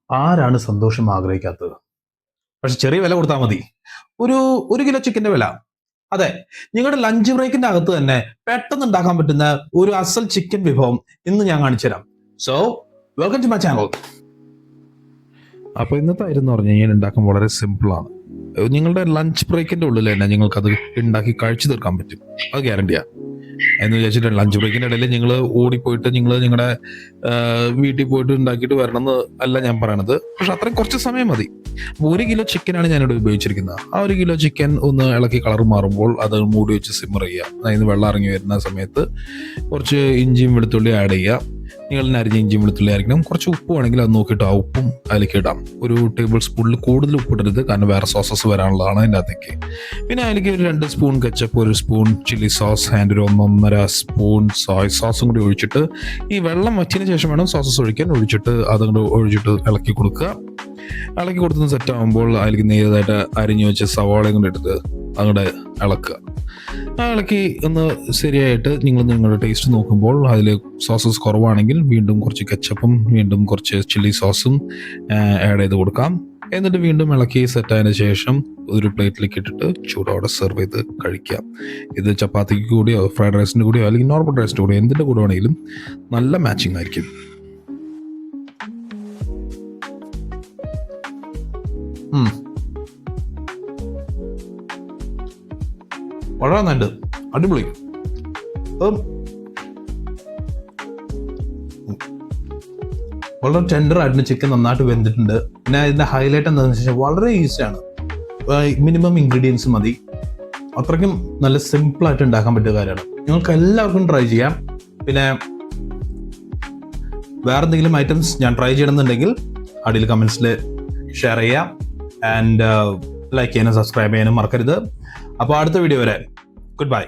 ആരാണ് സന്തോഷം ആഗ്രഹിക്കാത്തത്? പക്ഷെ ചെറിയ വില കൊടുത്താൽ മതി. ഒരു കിലോ ചിക്കന്റെ വില. അതെ, നിങ്ങളുടെ ലഞ്ച് ബ്രേക്കിന്റെ അകത്ത് തന്നെ പെട്ടെന്ന് ഉണ്ടാക്കാൻ പറ്റുന്ന ഒരു അസൽ ചിക്കൻ വിഭവം ഇന്ന് ഞാൻ കാണിച്ചു തരാം. So welcome to my channel. അപ്പോൾ ഇന്നത്തെ കാര്യം എന്ന് പറഞ്ഞു കഴിഞ്ഞാൽ ഉണ്ടാക്കാൻ വളരെ സിമ്പിളാണ്. നിങ്ങളുടെ ലഞ്ച് ബ്രേക്കിന്റെ ഉള്ളിൽ തന്നെ നിങ്ങൾക്കത് ഉണ്ടാക്കി കഴിച്ചു തീർക്കാൻ പറ്റും. അത് ഗ്യാരണ്ടിയാണ്. എന്ന് വിചാരിച്ചിട്ട് ലഞ്ച് ബ്രേക്കിന്റെ ഇടയിൽ നിങ്ങൾ ഓടിപ്പോയിട്ട് നിങ്ങൾ നിങ്ങളുടെ വീട്ടിൽ പോയിട്ട് ഉണ്ടാക്കിയിട്ട് വരണം എന്ന് അല്ല ഞാൻ പറയണത്. പക്ഷെ അത്രയും കുറച്ച് സമയം മതി. 1 കിലോ ചിക്കനാണ് ഞാനിവിടെ ഉപയോഗിച്ചിരിക്കുന്നത്. ആ 1 കിലോ ചിക്കൻ ഒന്ന് ഇളക്കി കളർ മാറുമ്പോൾ അത് മൂടി വെച്ച് സിമ്മർ ചെയ്യുക. അതായത് വെള്ളം ഇറങ്ങി വരുന്ന സമയത്ത് കുറച്ച് ഇഞ്ചിയും വെളുത്തുള്ളി ആഡ് ചെയ്യുക. നിങ്ങൾ അരിഞ്ഞ ഇഞ്ചിയും വെളുത്തുള്ളി ആയിരിക്കണം. കുറച്ച് ഉപ്പ് വേണമെങ്കിൽ അത് നോക്കിയിട്ട് ആ ഉപ്പും അതിലേക്ക് ഇടാം. ഒരു ടേബിൾ സ്പൂണിൽ കൂടുതൽ ഉപ്പിടരുത്, കാരണം വേറെ സോസസ് വരാനുള്ളതാണ് അതിൻ്റെ അകത്തേക്ക്. പിന്നെ അതിലേക്ക് ഒരു 2 spoon ketchup, 1 spoon chilli sauce and ഒരു 1.5 സ്പൂൺ സോയ സോസും കൂടി ഒഴിച്ചിട്ട്, ഈ വെള്ളം വച്ചതിന് ശേഷം വേണം സോസസ് ഒഴിക്കാൻ. അതുകൊണ്ട് ഒഴിച്ചിട്ട് ഇളക്കി കൊടുക്കുക. ഇളക്കി കൊടുത്തുന്ന സെറ്റ് ആകുമ്പോൾ അതിലേക്ക് നേരിയതായിട്ട് അരിഞ്ഞു വെച്ച സവാളയും കൊണ്ട് എടുത്ത് അങ്ങോട്ട് ഇളക്കുക. ഇളക്കി ഒന്ന് ശരിയായിട്ട് നിങ്ങളുടെ ടേസ്റ്റ് നോക്കുമ്പോൾ അതിൽ സോസസ് കുറവാണെങ്കിൽ വീണ്ടും കുറച്ച് കെച്ചപ്പും വീണ്ടും കുറച്ച് ചില്ലി സോസും ആഡ് ചെയ്ത് കൊടുക്കാം. എന്നിട്ട് വീണ്ടും ഇളക്കി സെറ്റായതിനു ശേഷം ഒരു പ്ലേറ്റിലേക്ക് ഇട്ടിട്ട് ചൂടോടെ സെർവ് ചെയ്ത് കഴിക്കാം. ഇത് ചപ്പാത്തിക്ക് കൂടിയോ ഫ്രൈഡ് റൈസിൻ്റെ കൂടിയോ അല്ലെങ്കിൽ നോർമൽ റൈസിൻ്റെ കൂടിയോ എന്തിൻ്റെ കൂടെ വേണമെങ്കിലും നല്ല മാച്ചിങ് ആയിരിക്കും. വളരെ നല്ലത്, അടിപൊളി. വളരെ ടെൻഡർ ആയിട്ട് ചിക്കൻ നന്നായിട്ട് വെന്തിട്ടുണ്ട്. പിന്നെ ഇതിന്റെ ഹൈലൈറ്റ് എന്താണെന്ന് വെച്ചാൽ വളരെ ഈസിയാണ്. മിനിമം ഇൻഗ്രീഡിയൻസ് മതി. അത്രയ്ക്കും നല്ല സിമ്പിൾ ആയിട്ട് ഉണ്ടാക്കാൻ പറ്റിയ കാര്യമാണ്. നിങ്ങൾക്ക് എല്ലാവർക്കും ട്രൈ ചെയ്യാം. പിന്നെ വേറെ എന്തെങ്കിലും ഐറ്റംസ് ഞാൻ ട്രൈ ചെയ്യണമെന്നുണ്ടെങ്കിൽ അടിയിൽ കമന്റ്സിൽ ഷെയർ ചെയ്യാം. ആൻഡ് ലൈക്ക് ചെയ്യാനും സബ്സ്ക്രൈബ് ചെയ്യാനും മറക്കരുത്. അപ്പോൾ അടുത്ത വീഡിയോ വരെ ഗുഡ് ബൈ.